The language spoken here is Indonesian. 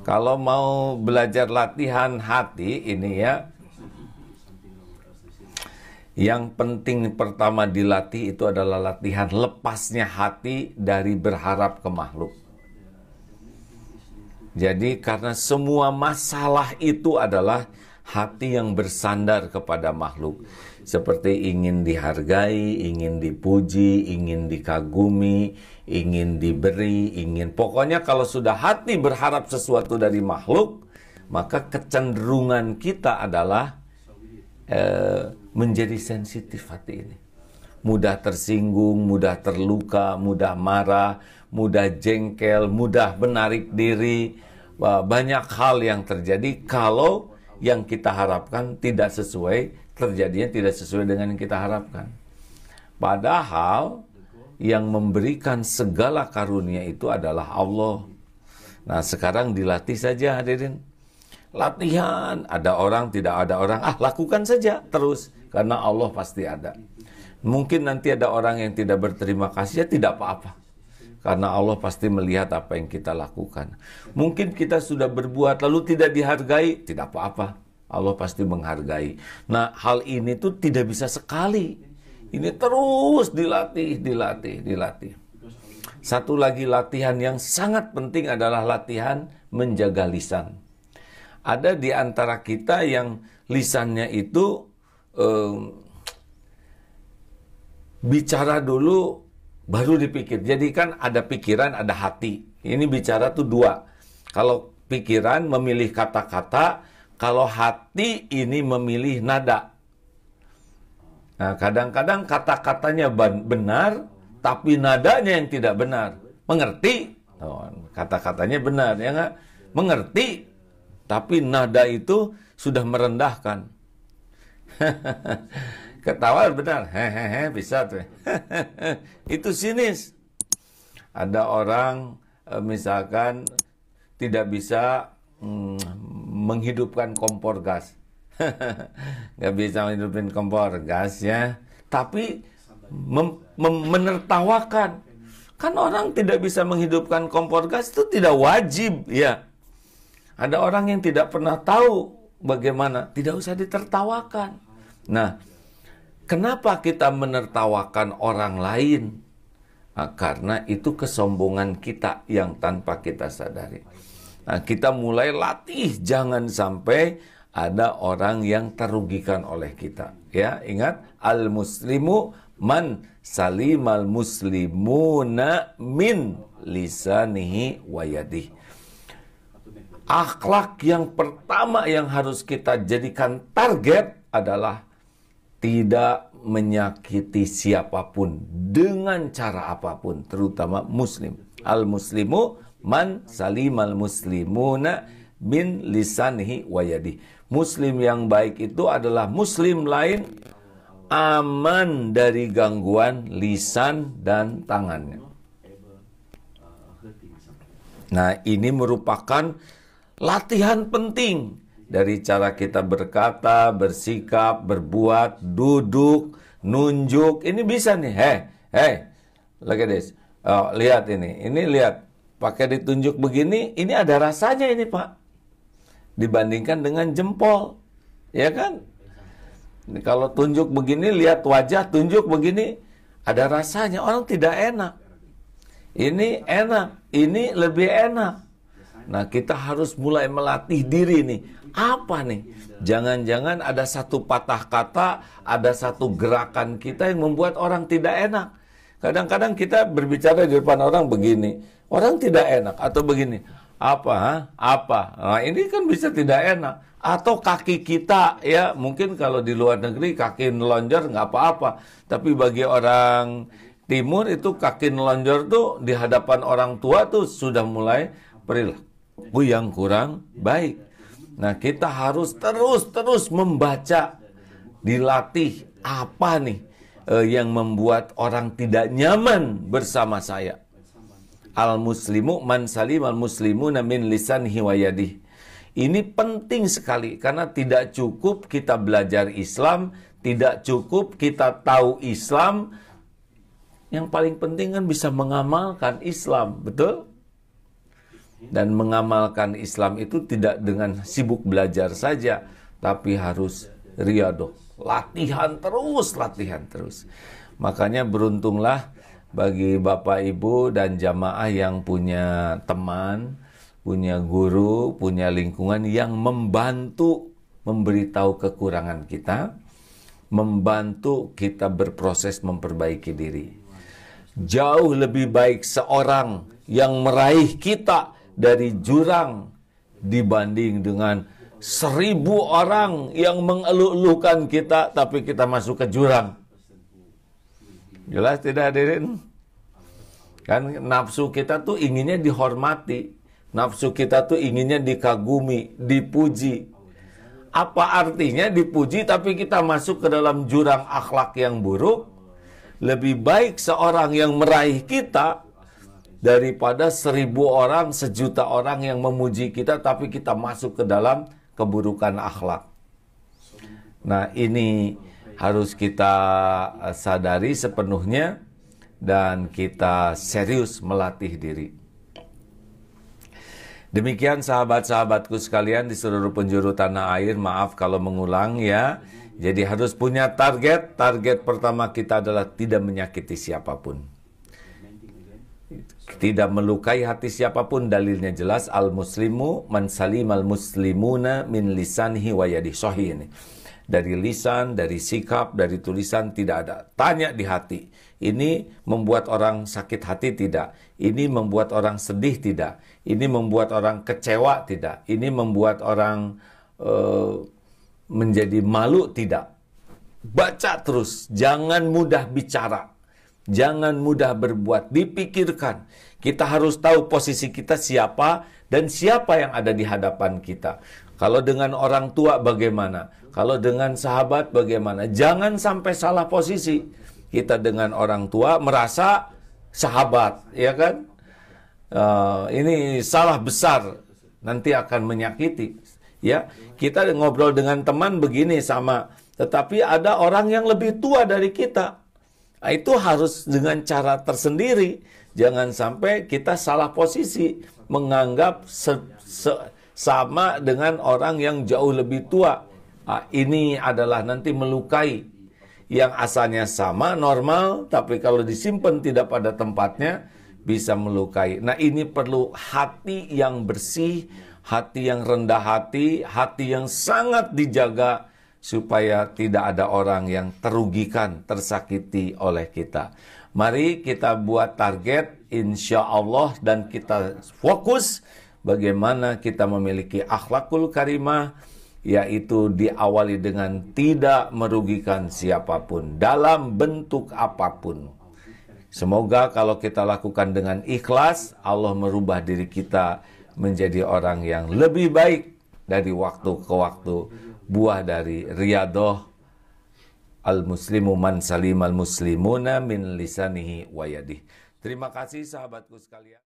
Kalau mau belajar latihan hati ini ya, yang penting pertama dilatih itu adalah latihan lepasnya hati dari berharap ke makhluk. Jadi karena semua masalah itu adalah hati yang bersandar kepada makhluk. Seperti ingin dihargai, ingin dipuji, ingin dikagumi, ingin diberi, pokoknya kalau sudah hati berharap sesuatu dari makhluk, maka kecenderungan kita adalah menjadi sensitif hati ini. Mudah tersinggung, mudah terluka, mudah marah, mudah jengkel, mudah menarik diri. Banyak hal yang terjadi kalau yang kita harapkan tidak sesuai, terjadinya tidak sesuai dengan yang kita harapkan. Padahal yang memberikan segala karunia itu adalah Allah. Nah sekarang dilatih saja hadirin. Latihan, ada orang, tidak ada orang, lakukan saja terus. Karena Allah pasti ada. Mungkin nanti ada orang yang tidak berterima kasih, ya tidak apa-apa. Karena Allah pasti melihat apa yang kita lakukan. Mungkin kita sudah berbuat lalu tidak dihargai, tidak apa-apa. Allah pasti menghargai. Nah, hal ini tuh tidak bisa sekali. Ini terus dilatih. Satu lagi latihan yang sangat penting adalah latihan menjaga lisan. Ada di antara kita yang lisannya itu bicara dulu baru dipikir. Jadi kan ada pikiran, ada hati. Ini bicara tuh dua. Kalau pikiran memilih kata-kata, kalau hati ini memilih nada. Nah, kadang-kadang kata-katanya benar, tapi nadanya yang tidak benar. Mengerti? Kata-katanya benar, ya nggak? Mengerti, tapi nada itu sudah merendahkan. Ketawa benar, hehehe, bisa tuh. Itu sinis. Ada orang misalkan tidak bisa menghidupkan kompor gas. Nggak bisa menghidupkan kompor gas ya. Tapi menertawakan. Kan orang tidak bisa menghidupkan kompor gas itu tidak wajib ya. Ada orang yang tidak pernah tahu bagaimana, tidak usah ditertawakan. Nah, kenapa kita menertawakan orang lain? Nah, karena itu kesombongan kita yang tanpa kita sadari. Nah, kita mulai latih jangan sampai ada orang yang terugikan oleh kita. Ya, ingat al-muslimu man salimal muslimuna min lisanihi wa yadihi. Akhlak yang pertama yang harus kita jadikan target adalah tidak menyakiti siapapun dengan cara apapun, terutama muslim. Al-muslimu man salimal muslimuna min lisanihi wa yadihi. Muslim yang baik itu adalah muslim lain aman dari gangguan lisan dan tangannya. Nah, ini merupakan latihan penting dari cara kita berkata, bersikap, berbuat, duduk, nunjuk. Ini bisa nih. Hey, look at this. Oh, lihat ini. Ini lihat. Pakai ditunjuk begini, ini ada rasanya ini, Pak. Dibandingkan dengan jempol. Ya kan? Ini kalau tunjuk begini, lihat wajah, tunjuk begini, ada rasanya. Orang tidak enak. Ini enak. Ini lebih enak. Nah, kita harus mulai melatih diri nih. Apa nih? Jangan-jangan ada satu patah kata, ada satu gerakan kita yang membuat orang tidak enak. Kadang-kadang kita berbicara di depan orang begini, orang tidak enak. Atau begini, apa? Nah, ini kan bisa tidak enak. Atau kaki kita, ya mungkin kalau di luar negeri kaki nelonjor nggak apa-apa. Tapi bagi orang timur itu kaki nelonjor tuh di hadapan orang tua tuh sudah mulai perilaku yang kurang baik. Nah, kita harus terus membaca, dilatih apa nih yang membuat orang tidak nyaman bersama saya. Al-muslimu man salimal muslimuna min lisanihi wa yadihi. Ini penting sekali karena tidak cukup kita belajar Islam, tidak cukup kita tahu Islam. Yang paling penting kan bisa mengamalkan Islam, betul? Dan mengamalkan Islam itu tidak dengan sibuk belajar saja, tapi harus riyadhah. Latihan terus, latihan terus. Makanya beruntunglah bagi Bapak Ibu dan jamaah yang punya teman, punya guru, punya lingkungan yang membantu memberitahu kekurangan kita, membantu kita berproses memperbaiki diri. Jauh lebih baik seorang yang meraih kita dari jurang dibanding dengan 1000 orang yang mengeluh-elukan kita tapi kita masuk ke jurang. Jelas tidak hadirin? Kan nafsu kita tuh inginnya dihormati. Nafsu kita tuh inginnya dikagumi, dipuji. Apa artinya dipuji tapi kita masuk ke dalam jurang akhlak yang buruk? Lebih baik seorang yang meraih kita daripada 1000 orang, 1.000.000 orang yang memuji kita tapi kita masuk ke dalam keburukan akhlak. Nah, ini harus kita sadari sepenuhnya dan kita serius melatih diri. Demikian sahabat-sahabatku sekalian di seluruh penjuru tanah air, maaf kalau mengulang ya. Jadi harus punya target. Target pertama kita adalah tidak menyakiti siapapun. Tidak melukai hati siapapun. Dalilnya jelas, al-muslimu man salimal muslimuna min lisanihi wa yadihi. Sahih ini. Dari lisan, dari sikap, dari tulisan tidak ada. Tanya di hati. Ini membuat orang sakit hati tidak? Ini membuat orang sedih tidak? Ini membuat orang kecewa tidak? Ini membuat orang menjadi malu tidak? Baca terus. Jangan mudah bicara. Jangan mudah berbuat. Dipikirkan. Kita harus tahu posisi kita siapa dan siapa yang ada di hadapan kita. Kalau dengan orang tua bagaimana? Kalau dengan sahabat bagaimana? Jangan sampai salah posisi. Kita dengan orang tua merasa sahabat, ya kan? Ini salah besar, nanti akan menyakiti. Ya, kita ngobrol dengan teman begini sama, tetapi ada orang yang lebih tua dari kita. Nah, itu harus dengan cara tersendiri. Jangan sampai kita salah posisi, menganggap sama dengan orang yang jauh lebih tua. Ini adalah nanti melukai. Yang asalnya sama, normal, tapi kalau disimpan tidak pada tempatnya, bisa melukai. Nah, ini perlu hati yang bersih, hati yang rendah hati, hati yang sangat dijaga, supaya tidak ada orang yang terugikan, tersakiti oleh kita. Mari kita buat target, insya Allah, dan kita fokus bagaimana kita memiliki akhlakul karimah, yaitu diawali dengan tidak merugikan siapapun dalam bentuk apapun. Semoga kalau kita lakukan dengan ikhlas, Allah merubah diri kita menjadi orang yang lebih baik dari waktu ke waktu. Buah dari riyadhah al-muslimu man salimal muslimuna min lisanihi wa yadihi. Terima kasih sahabatku sekalian.